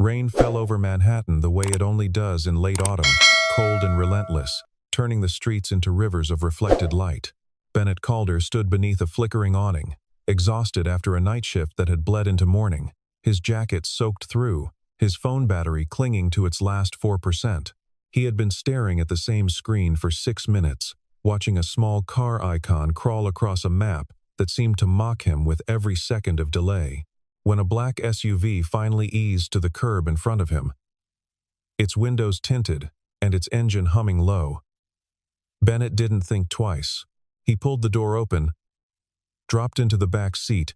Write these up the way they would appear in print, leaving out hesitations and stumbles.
Rain fell over Manhattan the way it only does in late autumn, cold and relentless, turning the streets into rivers of reflected light. Bennett Calder stood beneath a flickering awning, exhausted after a night shift that had bled into morning, his jacket soaked through, his phone battery clinging to its last 4%. He had been staring at the same screen for 6 minutes, watching a small car icon crawl across a map that seemed to mock him with every second of delay. When a black SUV finally eased to the curb in front of him, its windows tinted and its engine humming low, Bennett didn't think twice. He pulled the door open, dropped into the back seat,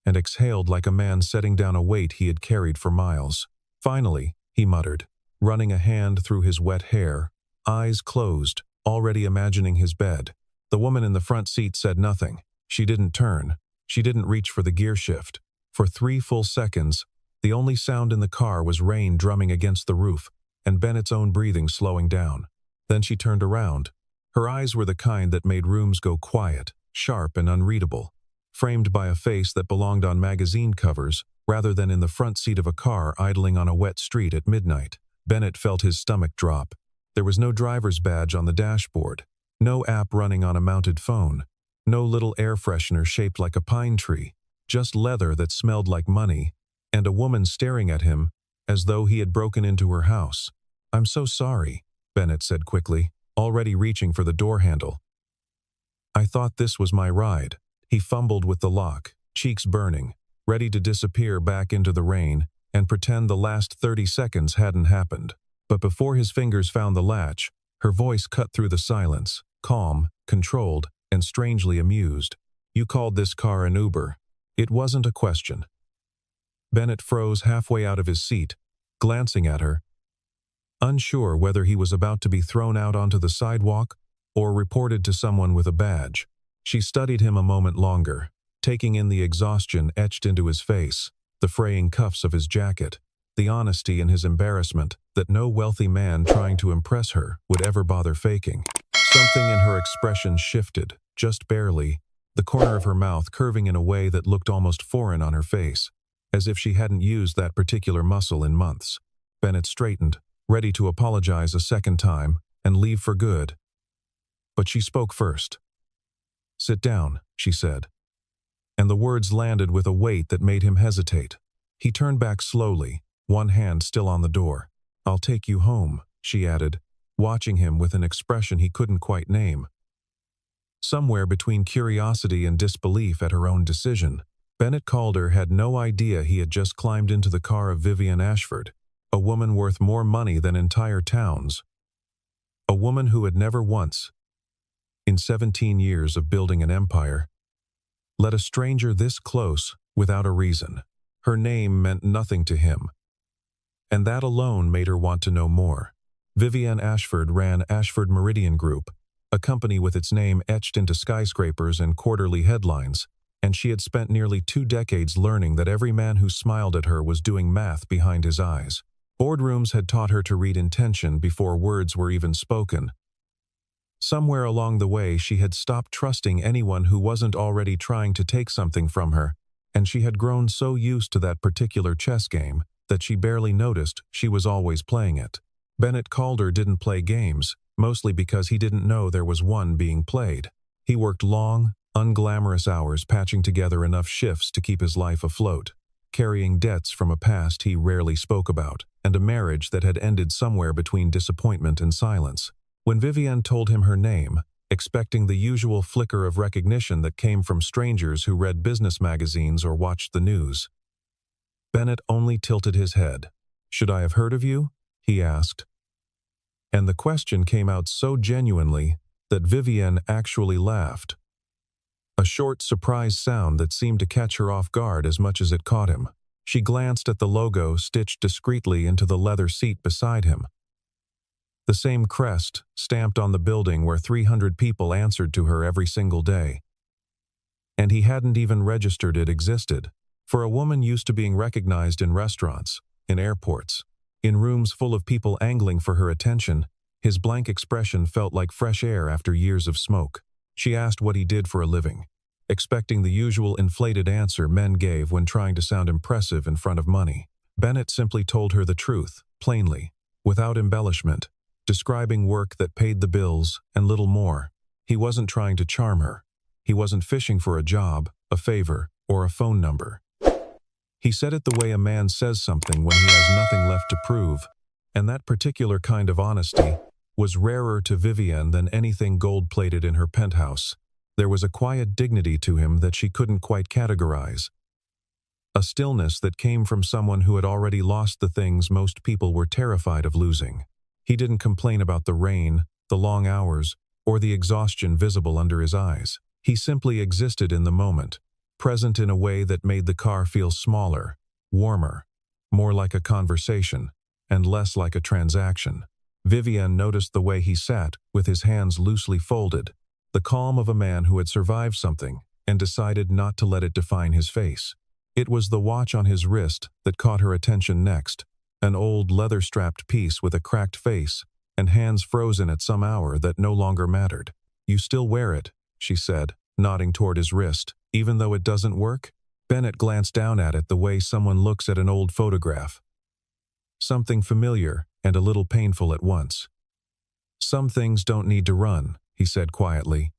and exhaled like a man setting down a weight he had carried for miles. Finally, he muttered, running a hand through his wet hair, eyes closed, already imagining his bed. The woman in the front seat said nothing. She didn't turn. She didn't reach for the gear shift. For 3 full seconds, the only sound in the car was rain drumming against the roof and Bennett's own breathing slowing down. Then she turned around. Her eyes were the kind that made rooms go quiet, sharp and unreadable, framed by a face that belonged on magazine covers rather than in the front seat of a car idling on a wet street at midnight. Bennett felt his stomach drop. There was no driver's badge on the dashboard, no app running on a mounted phone, no little air freshener shaped like a pine tree, just leather that smelled like money, and a woman staring at him as though he had broken into her house. "I'm so sorry," Bennett said quickly, already reaching for the door handle. "I thought this was my ride." He fumbled with the lock, cheeks burning, ready to disappear back into the rain and pretend the last 30 seconds hadn't happened. But before his fingers found the latch, her voice cut through the silence, calm, controlled, and strangely amused. "You called this car an Uber." It wasn't a question. Bennett froze halfway out of his seat, glancing at her, unsure whether he was about to be thrown out onto the sidewalk or reported to someone with a badge. She studied him a moment longer, taking in the exhaustion etched into his face, the fraying cuffs of his jacket, the honesty in his embarrassment that no wealthy man trying to impress her would ever bother faking. Something in her expression shifted, just barely, the corner of her mouth curving in a way that looked almost foreign on her face, as if she hadn't used that particular muscle in months. Bennett straightened, ready to apologize a second time and leave for good. But she spoke first. "Sit down," she said, and the words landed with a weight that made him hesitate. He turned back slowly, one hand still on the door. "I'll take you home," she added, watching him with an expression he couldn't quite name. Somewhere between curiosity and disbelief at her own decision, Bennett Calder had no idea he had just climbed into the car of Vivienne Ashford, a woman worth more money than entire towns. A woman who had never once, in 17 years of building an empire, let a stranger this close without a reason. Her name meant nothing to him, and that alone made her want to know more. Vivienne Ashford ran Ashford Meridian Group, a company with its name etched into skyscrapers and quarterly headlines, and she had spent nearly 2 decades learning that every man who smiled at her was doing math behind his eyes. Boardrooms had taught her to read intention before words were even spoken. Somewhere along the way, she had stopped trusting anyone who wasn't already trying to take something from her, and she had grown so used to that particular chess game that she barely noticed she was always playing it. Bennett Calder didn't play games, mostly because he didn't know there was one being played. He worked long, unglamorous hours patching together enough shifts to keep his life afloat, carrying debts from a past he rarely spoke about, and a marriage that had ended somewhere between disappointment and silence. When Vivienne told him her name, expecting the usual flicker of recognition that came from strangers who read business magazines or watched the news, Bennett only tilted his head. "Should I have heard of you?" he asked. And the question came out so genuinely that Vivienne actually laughed. A short, surprised sound that seemed to catch her off guard as much as it caught him. She glanced at the logo stitched discreetly into the leather seat beside him. The same crest, stamped on the building where 300 people answered to her every single day. And he hadn't even registered it existed. For a woman used to being recognized in restaurants, in airports, in rooms full of people angling for her attention, his blank expression felt like fresh air after years of smoke. She asked what he did for a living, expecting the usual inflated answer men gave when trying to sound impressive in front of money. Bennett simply told her the truth, plainly, without embellishment, describing work that paid the bills and little more. He wasn't trying to charm her. He wasn't fishing for a job, a favor, or a phone number. He said it the way a man says something when he has nothing left to prove, and that particular kind of honesty was rarer to Vivienne than anything gold-plated in her penthouse. There was a quiet dignity to him that she couldn't quite categorize. A stillness that came from someone who had already lost the things most people were terrified of losing. He didn't complain about the rain, the long hours, or the exhaustion visible under his eyes. He simply existed in the moment, present in a way that made the car feel smaller, warmer, more like a conversation, and less like a transaction. Vivienne noticed the way he sat, with his hands loosely folded, the calm of a man who had survived something and decided not to let it define his face. It was the watch on his wrist that caught her attention next, an old leather-strapped piece with a cracked face and hands frozen at some hour that no longer mattered. "You still wear it," she said, nodding toward his wrist, "even though it doesn't work?" Bennett glanced down at it the way someone looks at an old photograph. Something familiar and a little painful at once. "Some things don't need to run," he said quietly.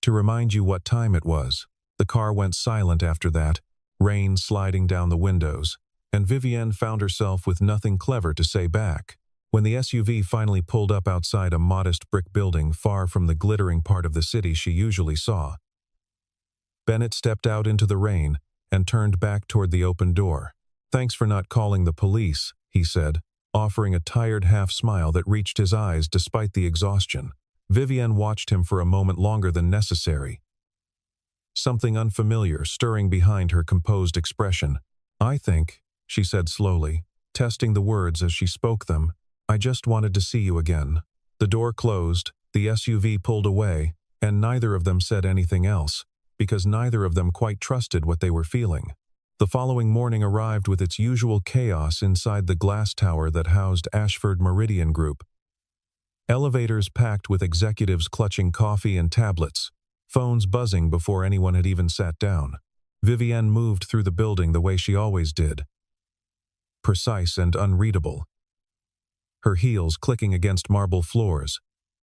"To remind you what time it was." The car went silent after that, rain sliding down the windows, and Vivienne found herself with nothing clever to say back. When the SUV finally pulled up outside a modest brick building far from the glittering part of the city she usually saw, Bennett stepped out into the rain and turned back toward the open door. "Thanks for not calling the police," he said, offering a tired half-smile that reached his eyes despite the exhaustion. Vivienne watched him for a moment longer than necessary, something unfamiliar stirring behind her composed expression. "I think," she said slowly, testing the words as she spoke them, "I just wanted to see you again." The door closed, the SUV pulled away, and neither of them said anything else, because neither of them quite trusted what they were feeling. The following morning arrived with its usual chaos inside the glass tower that housed Ashford Meridian Group. Elevators packed with executives clutching coffee and tablets, phones buzzing before anyone had even sat down. Vivienne moved through the building the way she always did, precise and unreadable, her heels clicking against marble floors,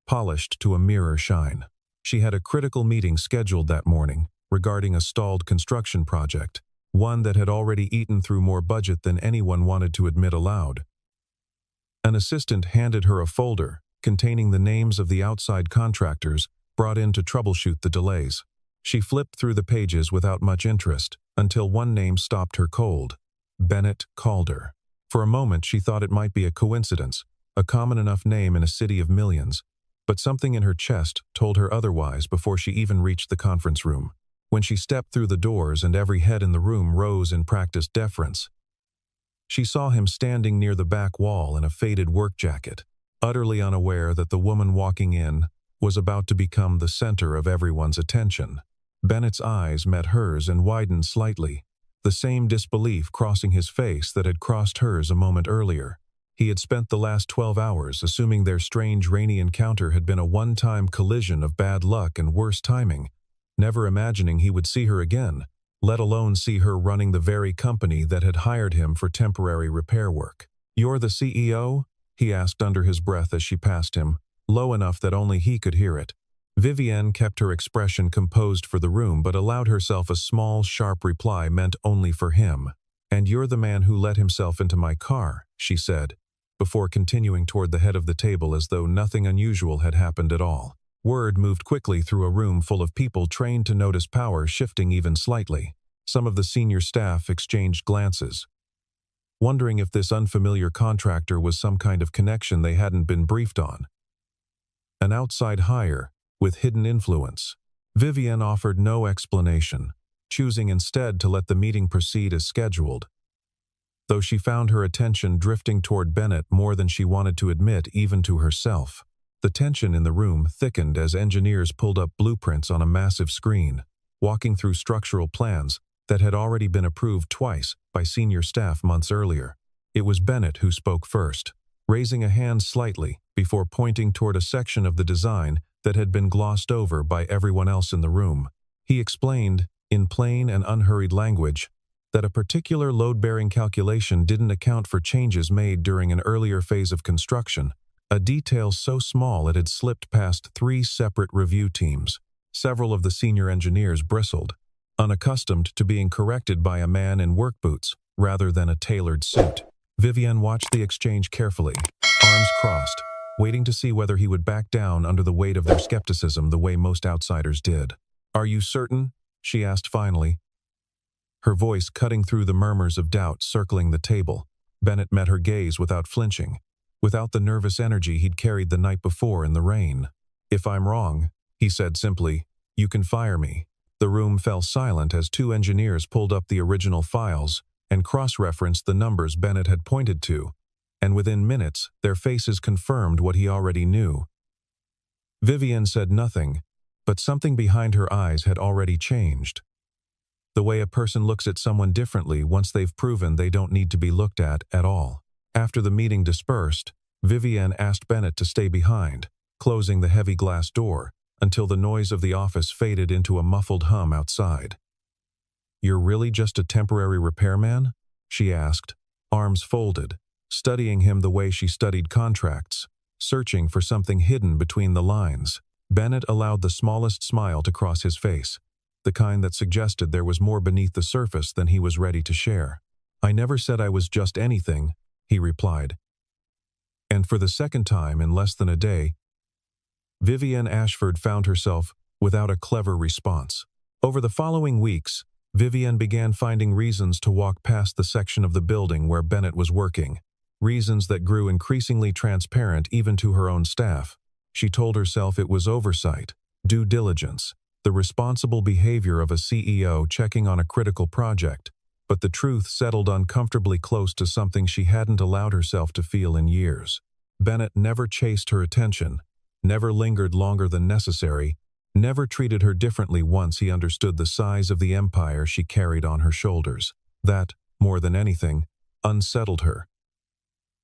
polished to a mirror shine. She had a critical meeting scheduled that morning regarding a stalled construction project, one that had already eaten through more budget than anyone wanted to admit aloud. An assistant handed her a folder containing the names of the outside contractors brought in to troubleshoot the delays. She flipped through the pages without much interest until one name stopped her cold: Bennett Calder. For a moment she thought it might be a coincidence, a common enough name in a city of millions, but something in her chest told her otherwise before she even reached the conference room. When she stepped through the doors and every head in the room rose in practiced deference, she saw him standing near the back wall in a faded work jacket, utterly unaware that the woman walking in was about to become the center of everyone's attention. Bennett's eyes met hers and widened slightly, the same disbelief crossing his face that had crossed hers a moment earlier. He had spent the last 12 hours assuming their strange rainy encounter had been a one-time collision of bad luck and worse timing, never imagining he would see her again, let alone see her running the very company that had hired him for temporary repair work. "You're the CEO?" he asked under his breath as she passed him, low enough that only he could hear it. Vivienne kept her expression composed for the room but allowed herself a small, sharp reply meant only for him. "And you're the man who let himself into my car," she said, before continuing toward the head of the table as though nothing unusual had happened at all. Word moved quickly through a room full of people trained to notice power shifting even slightly. Some of the senior staff exchanged glances, wondering if this unfamiliar contractor was some kind of connection they hadn't been briefed on. An outside hire, with hidden influence. Vivienne offered no explanation, choosing instead to let the meeting proceed as scheduled, though she found her attention drifting toward Bennett more than she wanted to admit even to herself. The tension in the room thickened as engineers pulled up blueprints on a massive screen, walking through structural plans that had already been approved twice by senior staff months earlier. It was Bennett who spoke first, raising a hand slightly before pointing toward a section of the design that had been glossed over by everyone else in the room. He explained, in plain and unhurried language, that a particular load-bearing calculation didn't account for changes made during an earlier phase of construction, a detail so small it had slipped past 3 separate review teams. Several of the senior engineers bristled, unaccustomed to being corrected by a man in work boots rather than a tailored suit. Vivienne watched the exchange carefully, arms crossed, waiting to see whether he would back down under the weight of their skepticism the way most outsiders did. "Are you certain?" she asked finally, her voice cutting through the murmurs of doubt circling the table. Bennett met her gaze without flinching, without the nervous energy he'd carried the night before in the rain. "If I'm wrong," he said simply, "you can fire me." The room fell silent as 2 engineers pulled up the original files and cross-referenced the numbers Bennett had pointed to, and within minutes their faces confirmed what he already knew. Vivienne said nothing, but something behind her eyes had already changed. The way a person looks at someone differently once they've proven they don't need to be looked at all. After the meeting dispersed, Vivienne asked Bennett to stay behind, closing the heavy glass door until the noise of the office faded into a muffled hum outside. "You're really just a temporary repairman?" she asked, arms folded, studying him the way she studied contracts, searching for something hidden between the lines. Bennett allowed the smallest smile to cross his face, the kind that suggested there was more beneath the surface than he was ready to share. "I never said I was just anything," he replied. And for the second time in less than a day, Vivienne Ashford found herself without a clever response. Over the following weeks, Vivienne began finding reasons to walk past the section of the building where Bennett was working, reasons that grew increasingly transparent even to her own staff. She told herself it was oversight, due diligence, the responsible behavior of a CEO checking on a critical project, but the truth settled uncomfortably close to something she hadn't allowed herself to feel in years. Bennett never chased her attention, never lingered longer than necessary, never treated her differently once he understood the size of the empire she carried on her shoulders. That, more than anything, unsettled her.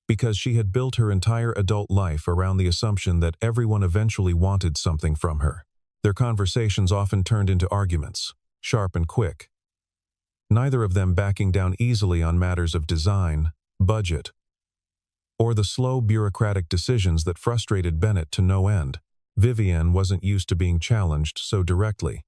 Because she had built her entire adult life around the assumption that everyone eventually wanted something from her. Their conversations often turned into arguments, sharp and quick, neither of them backing down easily on matters of design, budget, or the slow bureaucratic decisions that frustrated Bennett to no end. Vivienne wasn't used to being challenged so directly,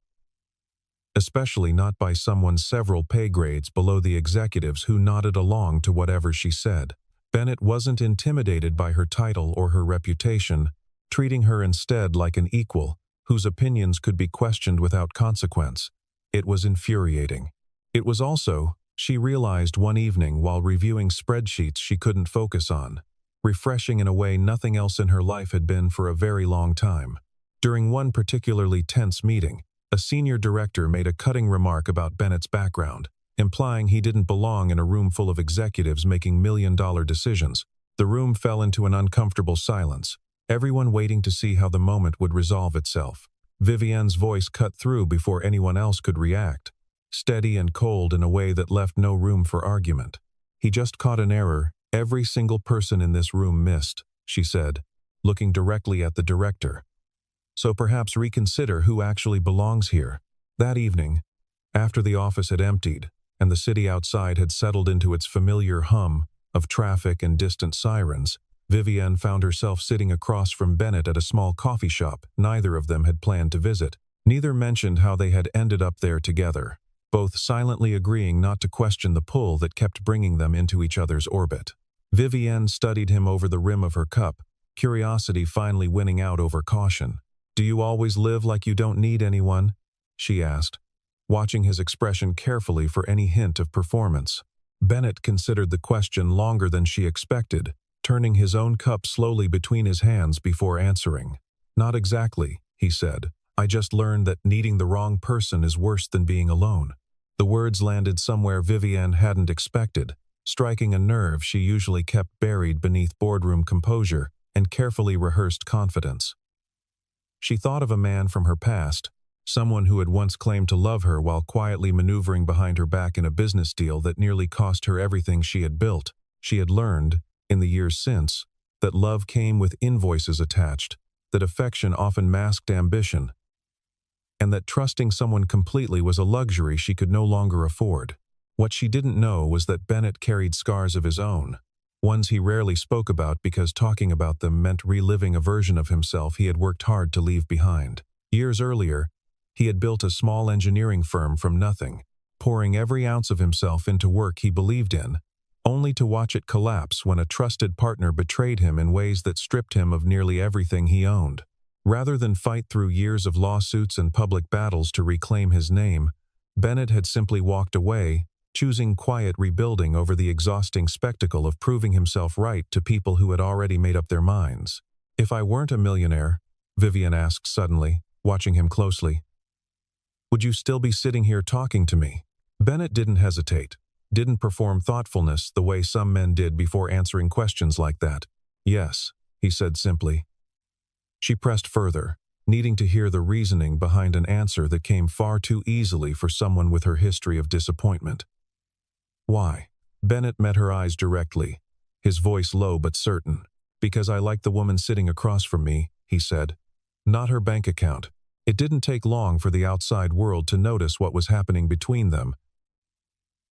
especially not by someone several pay grades below the executives who nodded along to whatever she said. Bennett wasn't intimidated by her title or her reputation, treating her instead like an equal, whose opinions could be questioned without consequence. It was infuriating. It was also, she realized one evening while reviewing spreadsheets she couldn't focus on, refreshing in a way nothing else in her life had been for a very long time. During one particularly tense meeting, a senior director made a cutting remark about Bennett's background, implying he didn't belong in a room full of executives making million-dollar decisions. The room fell into an uncomfortable silence, everyone waiting to see how the moment would resolve itself. Vivienne's voice cut through before anyone else could react, steady and cold in a way that left no room for argument. "He just caught an error every single person in this room missed," she said, looking directly at the director. "So perhaps reconsider who actually belongs here." That evening, after the office had emptied, and the city outside had settled into its familiar hum of traffic and distant sirens, Vivienne found herself sitting across from Bennett at a small coffee shop neither of them had planned to visit. Neither mentioned how they had ended up there together, both silently agreeing not to question the pull that kept bringing them into each other's orbit. Vivienne studied him over the rim of her cup, curiosity finally winning out over caution. "Do you always live like you don't need anyone?" she asked, watching his expression carefully for any hint of performance. Bennett considered the question longer than she expected, turning his own cup slowly between his hands before answering. "Not exactly," he said. "I just learned that needing the wrong person is worse than being alone." The words landed somewhere Vivienne hadn't expected, striking a nerve she usually kept buried beneath boardroom composure and carefully rehearsed confidence. She thought of a man from her past, someone who had once claimed to love her while quietly maneuvering behind her back in a business deal that nearly cost her everything she had built. She had learned, in the years since, that love came with invoices attached, that affection often masked ambition, and that trusting someone completely was a luxury she could no longer afford. What she didn't know was that Bennett carried scars of his own, ones he rarely spoke about because talking about them meant reliving a version of himself he had worked hard to leave behind. Years earlier, he had built a small engineering firm from nothing, pouring every ounce of himself into work he believed in, only to watch it collapse when a trusted partner betrayed him in ways that stripped him of nearly everything he owned. Rather than fight through years of lawsuits and public battles to reclaim his name, Bennett had simply walked away, choosing quiet rebuilding over the exhausting spectacle of proving himself right to people who had already made up their minds. "If I weren't a millionaire," Vivienne asked suddenly, watching him closely, "would you still be sitting here talking to me?" Bennett didn't hesitate, didn't perform thoughtfulness the way some men did before answering questions like that. "Yes," he said simply. She pressed further, needing to hear the reasoning behind an answer that came far too easily for someone with her history of disappointment. "Why?" Bennett met her eyes directly, his voice low but certain. "Because I like the woman sitting across from me," he said. "Not her bank account." It didn't take long for the outside world to notice what was happening between them,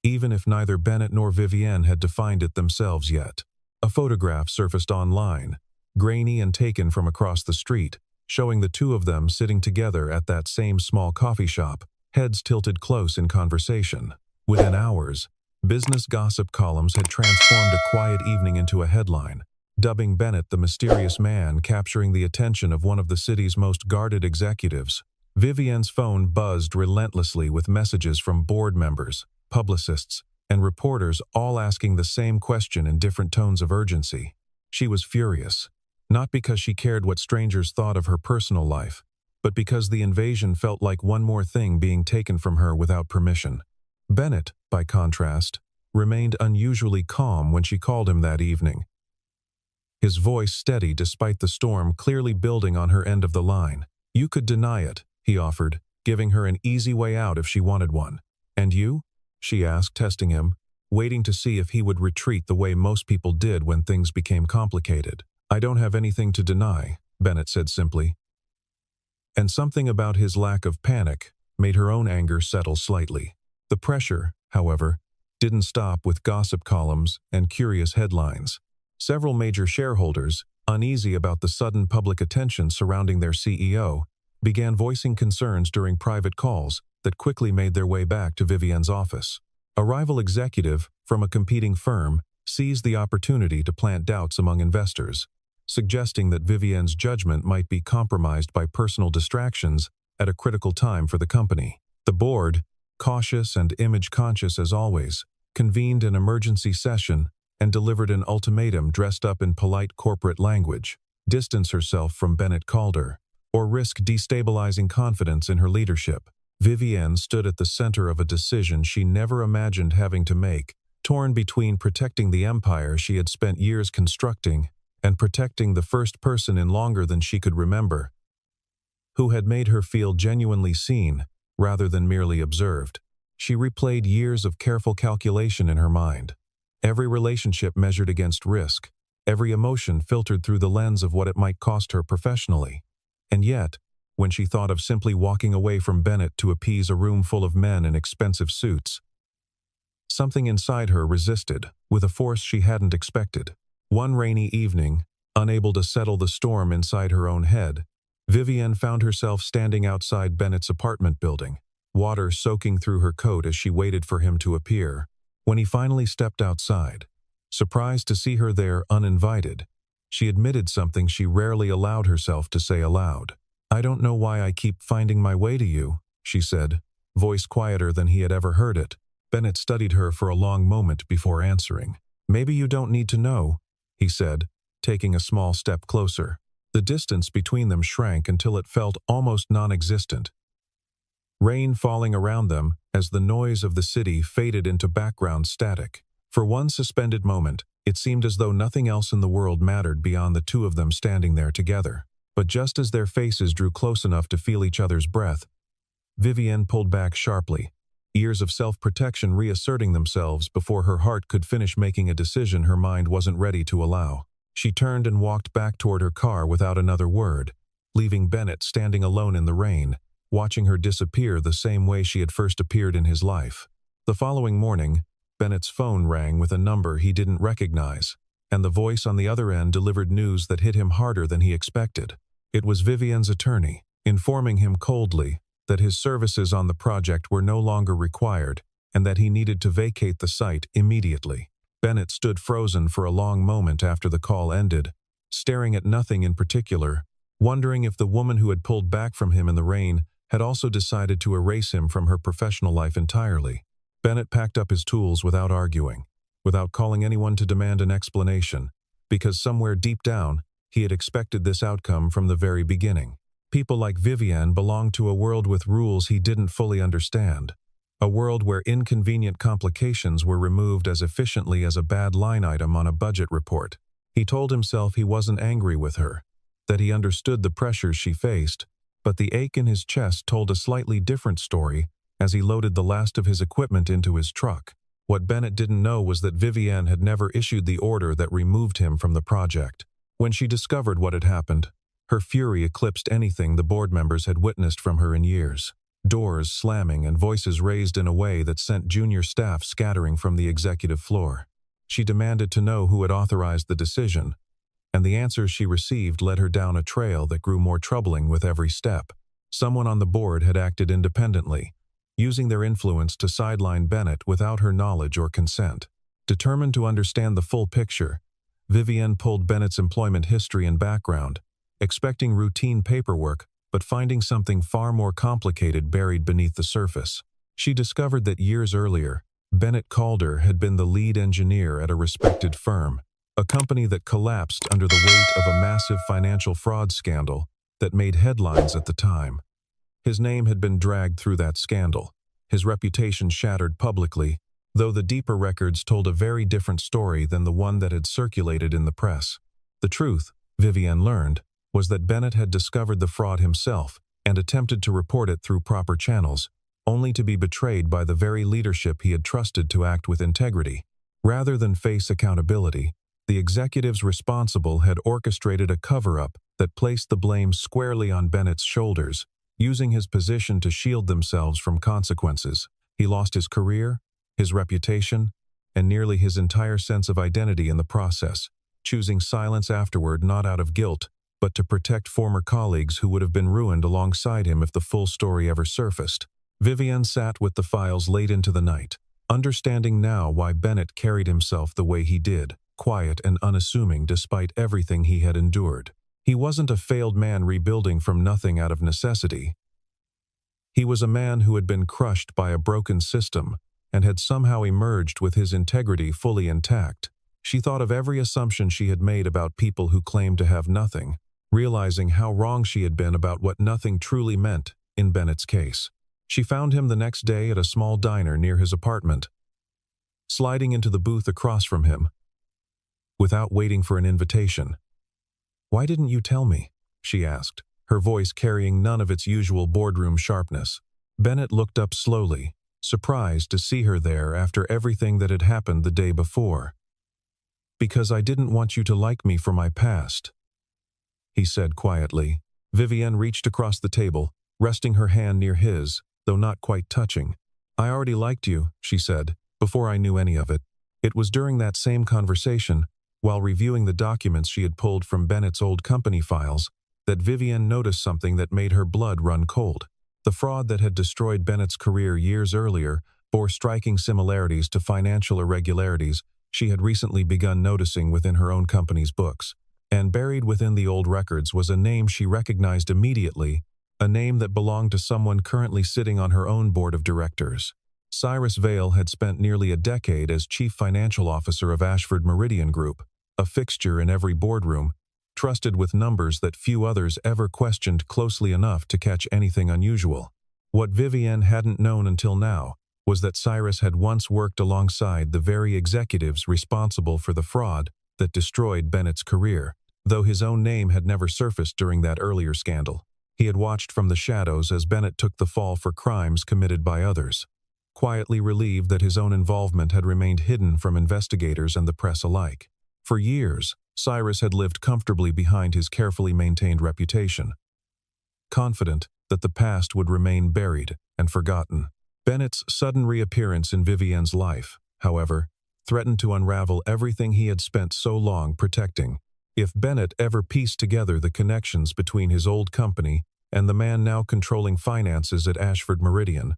even if neither Bennett nor Vivienne had defined it themselves yet. A photograph surfaced online, grainy and taken from across the street, showing the two of them sitting together at that same small coffee shop, heads tilted close in conversation. Within hours, business gossip columns had transformed a quiet evening into a headline, dubbing Bennett the mysterious man capturing the attention of one of the city's most guarded executives. Vivienne's phone buzzed relentlessly with messages from board members, publicists, and reporters, all asking the same question in different tones of urgency. She was furious, not because she cared what strangers thought of her personal life, but because the invasion felt like one more thing being taken from her without permission. Bennett, by contrast, remained unusually calm when she called him that evening, his voice steady despite the storm clearly building on her end of the line. "You could deny it," he offered, giving her an easy way out if she wanted one. "And you?" she asked, testing him, waiting to see if he would retreat the way most people did when things became complicated. "I don't have anything to deny," Bennett said simply. And something about his lack of panic made her own anger settle slightly. The pressure, however, didn't stop with gossip columns and curious headlines. Several major shareholders, uneasy about the sudden public attention surrounding their CEO, began voicing concerns during private calls that quickly made their way back to Vivienne's office. A rival executive from a competing firm seized the opportunity to plant doubts among investors, suggesting that Vivienne's judgment might be compromised by personal distractions at a critical time for the company. The board, cautious and image-conscious as always, convened an emergency session and delivered an ultimatum dressed up in polite corporate language: distance herself from Bennett Calder, or risk destabilizing confidence in her leadership. Vivienne stood at the center of a decision she never imagined having to make, torn between protecting the empire she had spent years constructing and protecting the first person in longer than she could remember, who had made her feel genuinely seen rather than merely observed. She replayed years of careful calculation in her mind, every relationship measured against risk, every emotion filtered through the lens of what it might cost her professionally. And yet, when she thought of simply walking away from Bennett to appease a room full of men in expensive suits, something inside her resisted, with a force she hadn't expected. One rainy evening, unable to settle the storm inside her own head, Vivienne found herself standing outside Bennett's apartment building, water soaking through her coat as she waited for him to appear. When he finally stepped outside, surprised to see her there uninvited, she admitted something she rarely allowed herself to say aloud. "I don't know why I keep finding my way to you," she said, voice quieter than he had ever heard it. Bennett studied her for a long moment before answering. "Maybe you don't need to know," he said, taking a small step closer. The distance between them shrank until it felt almost non-existent. Rain falling around them as the noise of the city faded into background static. For one suspended moment, it seemed as though nothing else in the world mattered beyond the two of them standing there together. But just as their faces drew close enough to feel each other's breath, Vivienne pulled back sharply, years of self-protection reasserting themselves before her heart could finish making a decision her mind wasn't ready to allow. She turned and walked back toward her car without another word, leaving Bennett standing alone in the rain, watching her disappear the same way she had first appeared in his life. The following morning, Bennett's phone rang with a number he didn't recognize, and the voice on the other end delivered news that hit him harder than he expected. It was Vivienne's attorney, informing him coldly that his services on the project were no longer required and that he needed to vacate the site immediately. Bennett stood frozen for a long moment after the call ended, staring at nothing in particular, wondering if the woman who had pulled back from him in the rain had also decided to erase him from her professional life entirely. Bennett packed up his tools without arguing, without calling anyone to demand an explanation, because somewhere deep down, he had expected this outcome from the very beginning. People like Vivienne belonged to a world with rules he didn't fully understand, a world where inconvenient complications were removed as efficiently as a bad line item on a budget report. He told himself he wasn't angry with her, that he understood the pressures she faced, but the ache in his chest told a slightly different story as he loaded the last of his equipment into his truck. What Bennett didn't know was that Vivienne had never issued the order that removed him from the project. When she discovered what had happened, her fury eclipsed anything the board members had witnessed from her in years. Doors slamming and voices raised in a way that sent junior staff scattering from the executive floor. She demanded to know who had authorized the decision, and the answers she received led her down a trail that grew more troubling with every step. Someone on the board had acted independently, using their influence to sideline Bennett without her knowledge or consent. Determined to understand the full picture, Vivienne pulled Bennett's employment history and background, expecting routine paperwork, but finding something far more complicated buried beneath the surface. She discovered that years earlier, Bennett Calder had been the lead engineer at a respected firm, a company that collapsed under the weight of a massive financial fraud scandal that made headlines at the time. His name had been dragged through that scandal, his reputation shattered publicly, though the deeper records told a very different story than the one that had circulated in the press. The truth, Vivienne learned, was that Bennett had discovered the fraud himself and attempted to report it through proper channels, only to be betrayed by the very leadership he had trusted to act with integrity. Rather than face accountability, the executives responsible had orchestrated a cover-up that placed the blame squarely on Bennett's shoulders, using his position to shield themselves from consequences. He lost his career, his reputation, and nearly his entire sense of identity in the process, choosing silence afterward not out of guilt, but to protect former colleagues who would have been ruined alongside him if the full story ever surfaced. Vivienne sat with the files late into the night, understanding now why Bennett carried himself the way he did, quiet and unassuming despite everything he had endured. He wasn't a failed man rebuilding from nothing out of necessity. He was a man who had been crushed by a broken system and had somehow emerged with his integrity fully intact. She thought of every assumption she had made about people who claimed to have nothing, realizing how wrong she had been about what nothing truly meant in Bennett's case. She found him the next day at a small diner near his apartment, sliding into the booth across from him, without waiting for an invitation. "Why didn't you tell me?" she asked, her voice carrying none of its usual boardroom sharpness. Bennett looked up slowly, surprised to see her there after everything that had happened the day before. "Because I didn't want you to like me for my past," he said quietly. Vivienne reached across the table, resting her hand near his, though not quite touching. "I already liked you," she said, "before I knew any of it." It was during that same conversation, while reviewing the documents she had pulled from Bennett's old company files, that Vivienne noticed something that made her blood run cold. The fraud that had destroyed Bennett's career years earlier bore striking similarities to financial irregularities she had recently begun noticing within her own company's books. And buried within the old records was a name she recognized immediately, a name that belonged to someone currently sitting on her own board of directors. Cyrus Vale had spent nearly a decade as chief financial officer of Ashford Meridian Group, a fixture in every boardroom, trusted with numbers that few others ever questioned closely enough to catch anything unusual. What Vivienne hadn't known until now was that Cyrus had once worked alongside the very executives responsible for the fraud that destroyed Bennett's career, though his own name had never surfaced during that earlier scandal. He had watched from the shadows as Bennett took the fall for crimes committed by others, quietly relieved that his own involvement had remained hidden from investigators and the press alike. For years, Cyrus had lived comfortably behind his carefully maintained reputation, confident that the past would remain buried and forgotten. Bennett's sudden reappearance in Vivienne's life, however, threatened to unravel everything he had spent so long protecting. If Bennett ever pieced together the connections between his old company and the man now controlling finances at Ashford Meridian,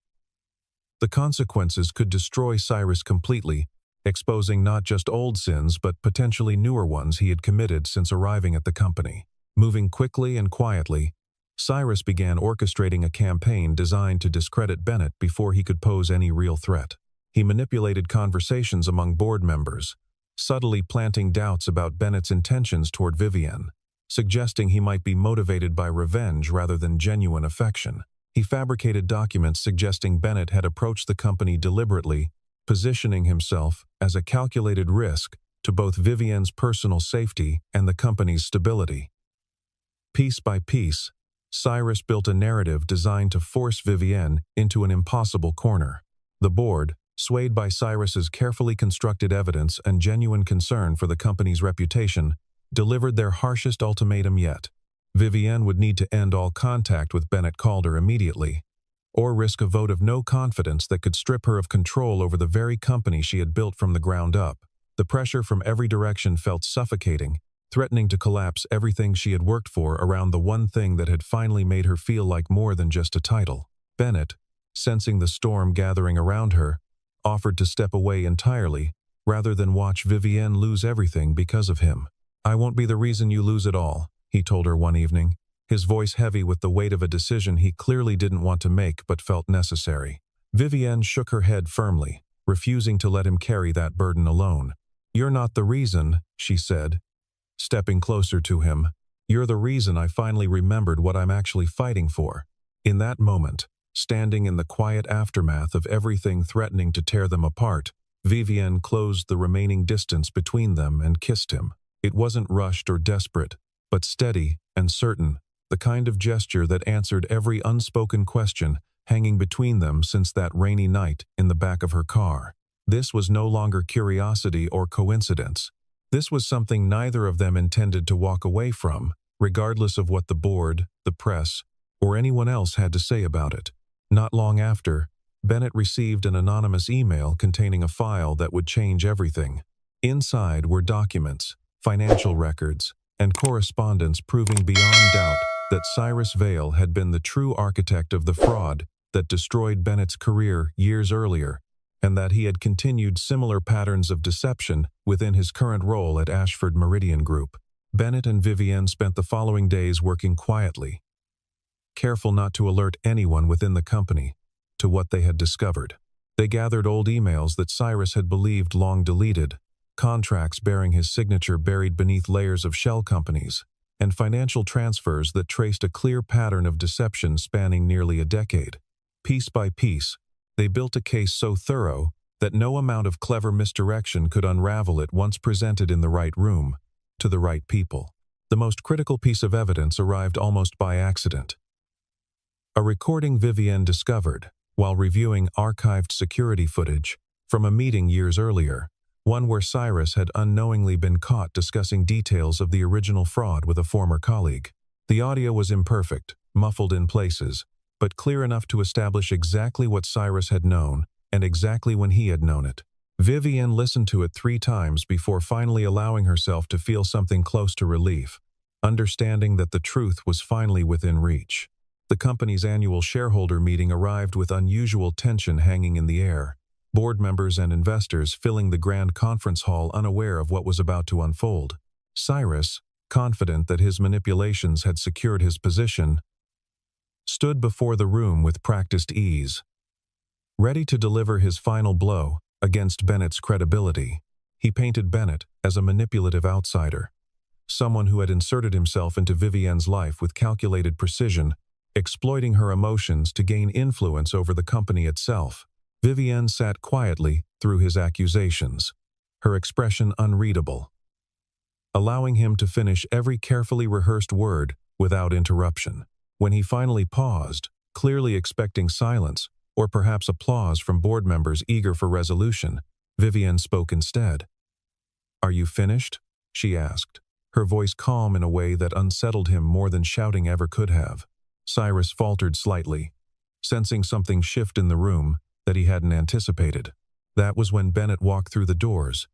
the consequences could destroy Cyrus completely, exposing not just old sins but potentially newer ones he had committed since arriving at the company. Moving quickly and quietly, Cyrus began orchestrating a campaign designed to discredit Bennett before he could pose any real threat. He manipulated conversations among board members, subtly planting doubts about Bennett's intentions toward Vivienne, suggesting he might be motivated by revenge rather than genuine affection. He fabricated documents suggesting Bennett had approached the company deliberately, positioning himself as a calculated risk to both Vivienne's personal safety and the company's stability. Piece by piece, Cyrus built a narrative designed to force Vivienne into an impossible corner. The board, swayed by Cyrus's carefully constructed evidence and genuine concern for the company's reputation, delivered their harshest ultimatum yet. Vivienne would need to end all contact with Bennett Calder immediately, or risk a vote of no confidence that could strip her of control over the very company she had built from the ground up. The pressure from every direction felt suffocating, threatening to collapse everything she had worked for around the one thing that had finally made her feel like more than just a title. Bennett, sensing the storm gathering around her, offered to step away entirely, rather than watch Vivienne lose everything because of him. "I won't be the reason you lose it all," he told her one evening, his voice heavy with the weight of a decision he clearly didn't want to make but felt necessary. Vivienne shook her head firmly, refusing to let him carry that burden alone. "You're not the reason," she said, stepping closer to him. "You're the reason I finally remembered what I'm actually fighting for." In that moment, standing in the quiet aftermath of everything threatening to tear them apart, Vivienne closed the remaining distance between them and kissed him. It wasn't rushed or desperate, but steady and certain, the kind of gesture that answered every unspoken question hanging between them since that rainy night in the back of her car. This was no longer curiosity or coincidence. This was something neither of them intended to walk away from, regardless of what the board, the press, or anyone else had to say about it. Not long after, Bennett received an anonymous email containing a file that would change everything. Inside were documents, financial records, and correspondence proving beyond doubt that Cyrus Vale had been the true architect of the fraud that destroyed Bennett's career years earlier, and that he had continued similar patterns of deception within his current role at Ashford Meridian Group. Bennett and Vivienne spent the following days working quietly, careful not to alert anyone within the company to what they had discovered. They gathered old emails that Cyrus had believed long deleted, contracts bearing his signature buried beneath layers of shell companies, and financial transfers that traced a clear pattern of deception spanning nearly a decade. Piece by piece, they built a case so thorough that no amount of clever misdirection could unravel it once presented in the right room, to the right people. The most critical piece of evidence arrived almost by accident. A recording Vivienne discovered while reviewing archived security footage from a meeting years earlier, one where Cyrus had unknowingly been caught discussing details of the original fraud with a former colleague. The audio was imperfect, muffled in places, but clear enough to establish exactly what Cyrus had known and exactly when he had known it. Vivienne listened to it 3 times before finally allowing herself to feel something close to relief, understanding that the truth was finally within reach. The company's annual shareholder meeting arrived with unusual tension hanging in the air, board members and investors filling the grand conference hall unaware of what was about to unfold. Cyrus, confident that his manipulations had secured his position, stood before the room with practiced ease, ready to deliver his final blow against Bennett's credibility. He painted Bennett as a manipulative outsider, someone who had inserted himself into Vivienne's life with calculated precision, exploiting her emotions to gain influence over the company itself. Vivienne sat quietly through his accusations, her expression unreadable, allowing him to finish every carefully rehearsed word without interruption. When he finally paused, clearly expecting silence, or perhaps applause from board members eager for resolution, Vivienne spoke instead. "Are you finished?" she asked, her voice calm in a way that unsettled him more than shouting ever could have. Cyrus faltered slightly, sensing something shift in the room, that he hadn't anticipated. That was when Bennett walked through the doors.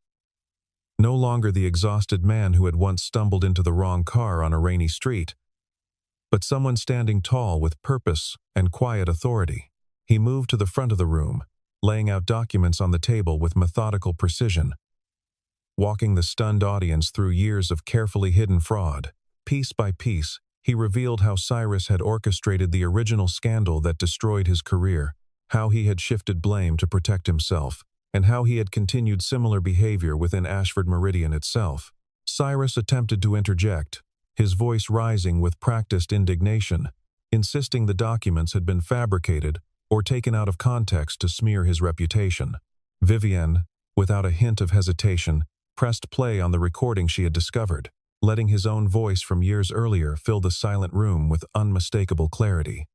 No longer the exhausted man who had once stumbled into the wrong car on a rainy street, but someone standing tall with purpose and quiet authority. He moved to the front of the room, laying out documents on the table with methodical precision, walking the stunned audience through years of carefully hidden fraud. Piece by piece, he revealed how Cyrus had orchestrated the original scandal that destroyed his career, how he had shifted blame to protect himself, and how he had continued similar behavior within Ashford Meridian itself. Cyrus attempted to interject, his voice rising with practiced indignation, insisting the documents had been fabricated or taken out of context to smear his reputation. Vivienne, without a hint of hesitation, pressed play on the recording she had discovered, letting his own voice from years earlier fill the silent room with unmistakable clarity.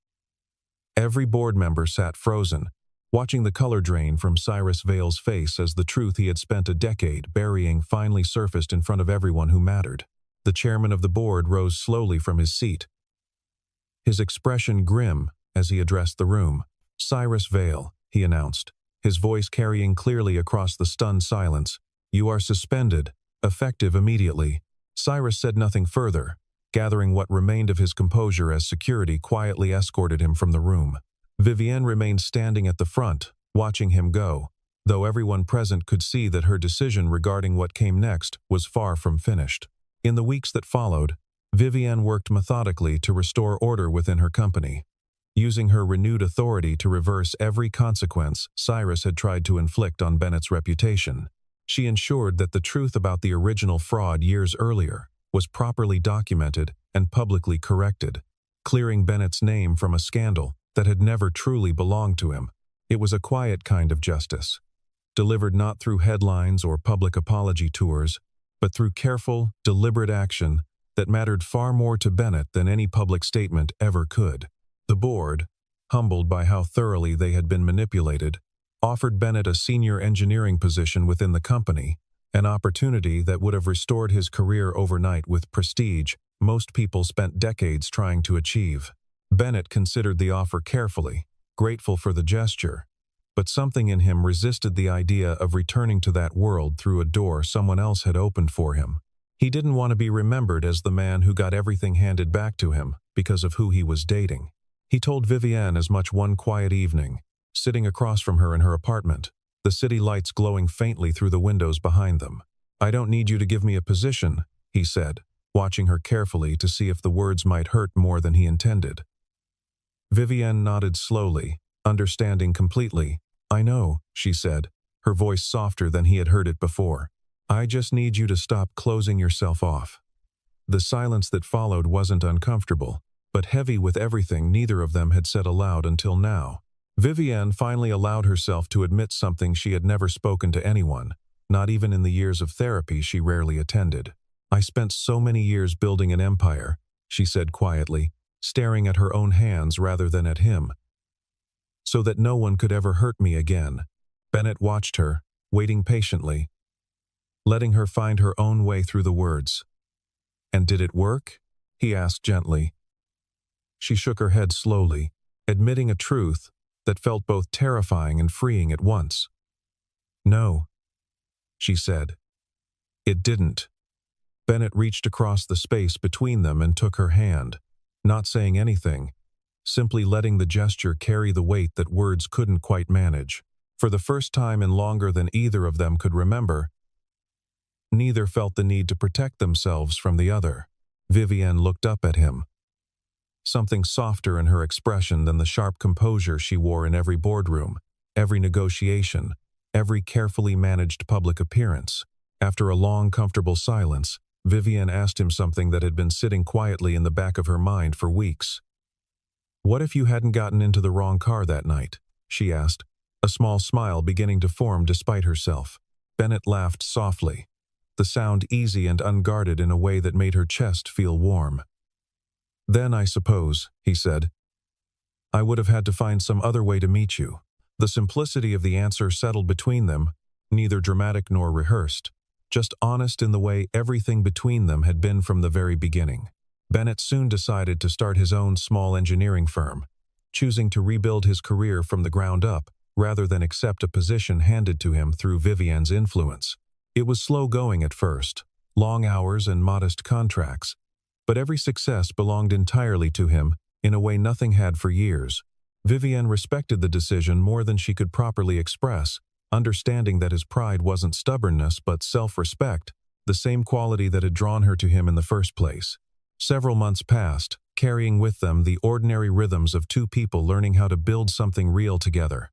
Every board member sat frozen, watching the color drain from Cyrus Vale's face as the truth he had spent a decade burying finally surfaced in front of everyone who mattered. The chairman of the board rose slowly from his seat, his expression grim as he addressed the room. "Cyrus Vale," he announced, his voice carrying clearly across the stunned silence. "You are suspended, effective immediately." Cyrus said nothing further, gathering what remained of his composure as security quietly escorted him from the room. Vivienne remained standing at the front, watching him go, though everyone present could see that her decision regarding what came next was far from finished. In the weeks that followed, Vivienne worked methodically to restore order within her company, using her renewed authority to reverse every consequence Cyrus had tried to inflict on Bennett's reputation. She ensured that the truth about the original fraud years earlier was properly documented and publicly corrected, clearing Bennett's name from a scandal that had never truly belonged to him. It was a quiet kind of justice, delivered not through headlines or public apology tours, but through careful, deliberate action that mattered far more to Bennett than any public statement ever could. The board, humbled by how thoroughly they had been manipulated, offered Bennett a senior engineering position within the company, an opportunity that would have restored his career overnight with prestige most people spent decades trying to achieve. Bennett considered the offer carefully, grateful for the gesture, but something in him resisted the idea of returning to that world through a door someone else had opened for him. He didn't want to be remembered as the man who got everything handed back to him because of who he was dating. He told Vivienne as much one quiet evening, sitting across from her in her apartment, the city lights glowing faintly through the windows behind them. "I don't need you to give me a position," he said, watching her carefully to see if the words might hurt more than he intended. Vivienne nodded slowly, understanding completely. "I know," she said, her voice softer than he had heard it before. "I just need you to stop closing yourself off." The silence that followed wasn't uncomfortable, but heavy with everything neither of them had said aloud until now. Vivienne finally allowed herself to admit something she had never spoken to anyone, not even in the years of therapy she rarely attended. "I spent so many years building an empire," she said quietly, staring at her own hands rather than at him, "so that no one could ever hurt me again." Bennett watched her, waiting patiently, letting her find her own way through the words. "And did it work?" he asked gently. She shook her head slowly, admitting a truth that felt both terrifying and freeing at once. "No," she said. "It didn't." Bennett reached across the space between them and took her hand, not saying anything, simply letting the gesture carry the weight that words couldn't quite manage. For the first time in longer than either of them could remember, neither felt the need to protect themselves from the other. Vivienne looked up at him, something softer in her expression than the sharp composure she wore in every boardroom, every negotiation, every carefully managed public appearance. After a long, comfortable silence, Vivienne asked him something that had been sitting quietly in the back of her mind for weeks. "What if you hadn't gotten into the wrong car that night?" she asked, a small smile beginning to form despite herself. Bennett laughed softly, the sound easy and unguarded in a way that made her chest feel warm. "Then I suppose," he said, "I would have had to find some other way to meet you." The simplicity of the answer settled between them, neither dramatic nor rehearsed, just honest in the way everything between them had been from the very beginning. Bennett soon decided to start his own small engineering firm, choosing to rebuild his career from the ground up rather than accept a position handed to him through Vivienne's influence. It was slow going at first, long hours and modest contracts, but every success belonged entirely to him in a way nothing had for years. Vivienne respected the decision more than she could properly express, understanding that his pride wasn't stubbornness but self-respect, the same quality that had drawn her to him in the first place. Several months passed, carrying with them the ordinary rhythms of two people learning how to build something real together.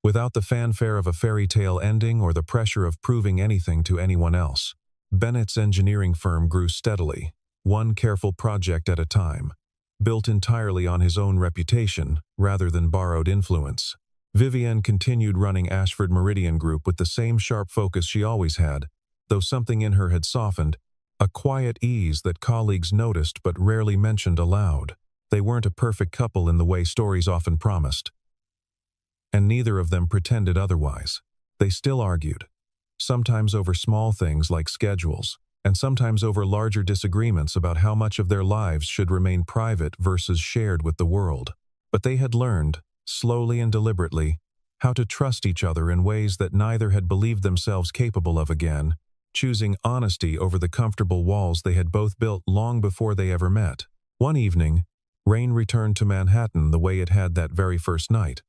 Without the fanfare of a fairy tale ending or the pressure of proving anything to anyone else, Bennett's engineering firm grew steadily, one careful project at a time, built entirely on his own reputation rather than borrowed influence. Vivienne continued running Ashford Meridian Group with the same sharp focus she always had, though something in her had softened, a quiet ease that colleagues noticed but rarely mentioned aloud. They weren't a perfect couple in the way stories often promised, and neither of them pretended otherwise. They still argued, sometimes over small things like schedules, and sometimes over larger disagreements about how much of their lives should remain private versus shared with the world. But they had learned, slowly and deliberately, how to trust each other in ways that neither had believed themselves capable of again, choosing honesty over the comfortable walls they had both built long before they ever met. One evening, rain returned to Manhattan the way it had that very first night,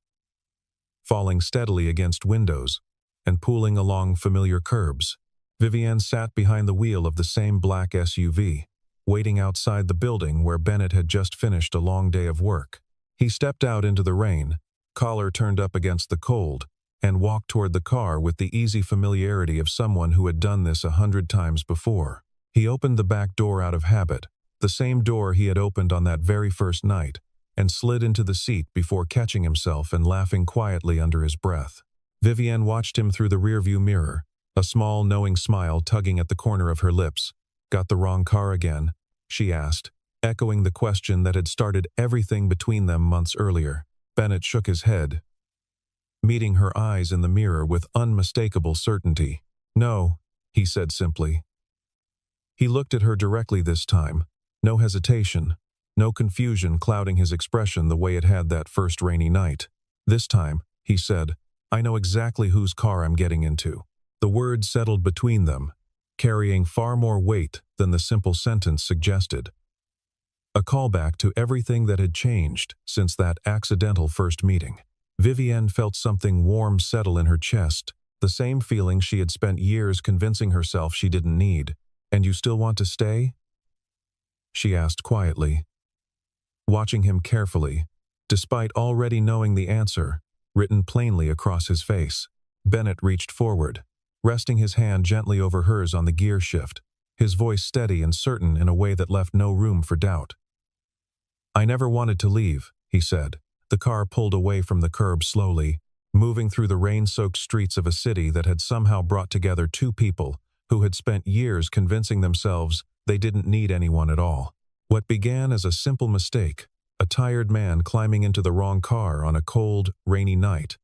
falling steadily against windows and pooling along familiar curbs. Vivienne sat behind the wheel of the same black SUV, waiting outside the building where Bennett had just finished a long day of work. He stepped out into the rain, collar turned up against the cold, and walked toward the car with the easy familiarity of someone who had done this 100 times before. He opened the back door out of habit, the same door he had opened on that very first night, and slid into the seat before catching himself and laughing quietly under his breath. Vivienne watched him through the rearview mirror, a small, knowing smile tugging at the corner of her lips. "Got the wrong car again?" she asked, echoing the question that had started everything between them months earlier. Bennett shook his head, meeting her eyes in the mirror with unmistakable certainty. "No," he said simply. He looked at her directly this time, no hesitation, no confusion clouding his expression the way it had that first rainy night. "This time," he said, "I know exactly whose car I'm getting into." The words settled between them, carrying far more weight than the simple sentence suggested. A callback to everything that had changed since that accidental first meeting. Vivienne felt something warm settle in her chest, the same feeling she had spent years convincing herself she didn't need. "And you still want to stay?" she asked quietly, watching him carefully, despite already knowing the answer, written plainly across his face. Bennett reached forward, resting his hand gently over hers on the gear shift, his voice steady and certain in a way that left no room for doubt. "I never wanted to leave," he said. The car pulled away from the curb slowly, moving through the rain-soaked streets of a city that had somehow brought together two people who had spent years convincing themselves they didn't need anyone at all. What began as a simple mistake, a tired man climbing into the wrong car on a cold, rainy night,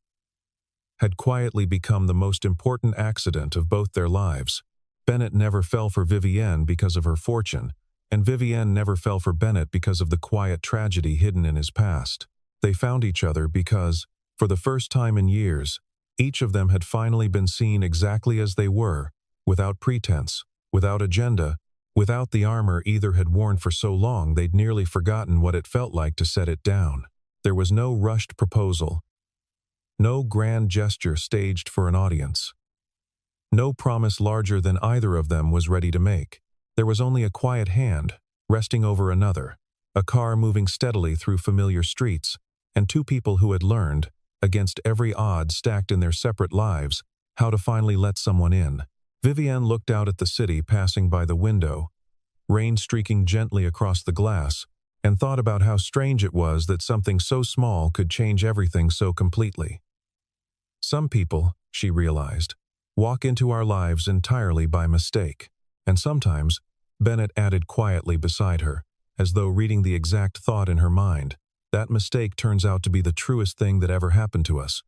had quietly become the most important accident of both their lives. Bennett never fell for Vivienne because of her fortune, and Vivienne never fell for Bennett because of the quiet tragedy hidden in his past. They found each other because, for the first time in years, each of them had finally been seen exactly as they were, without pretense, without agenda, without the armor either had worn for so long they'd nearly forgotten what it felt like to set it down. There was no rushed proposal, no grand gesture staged for an audience, no promise larger than either of them was ready to make. There was only a quiet hand, resting over another, a car moving steadily through familiar streets, and two people who had learned, against every odd stacked in their separate lives, how to finally let someone in. Vivienne looked out at the city passing by the window, rain streaking gently across the glass, and thought about how strange it was that something so small could change everything so completely. Some people, she realized, walk into our lives entirely by mistake, and sometimes, Bennett added quietly beside her, as though reading the exact thought in her mind, that mistake turns out to be the truest thing that ever happened to us.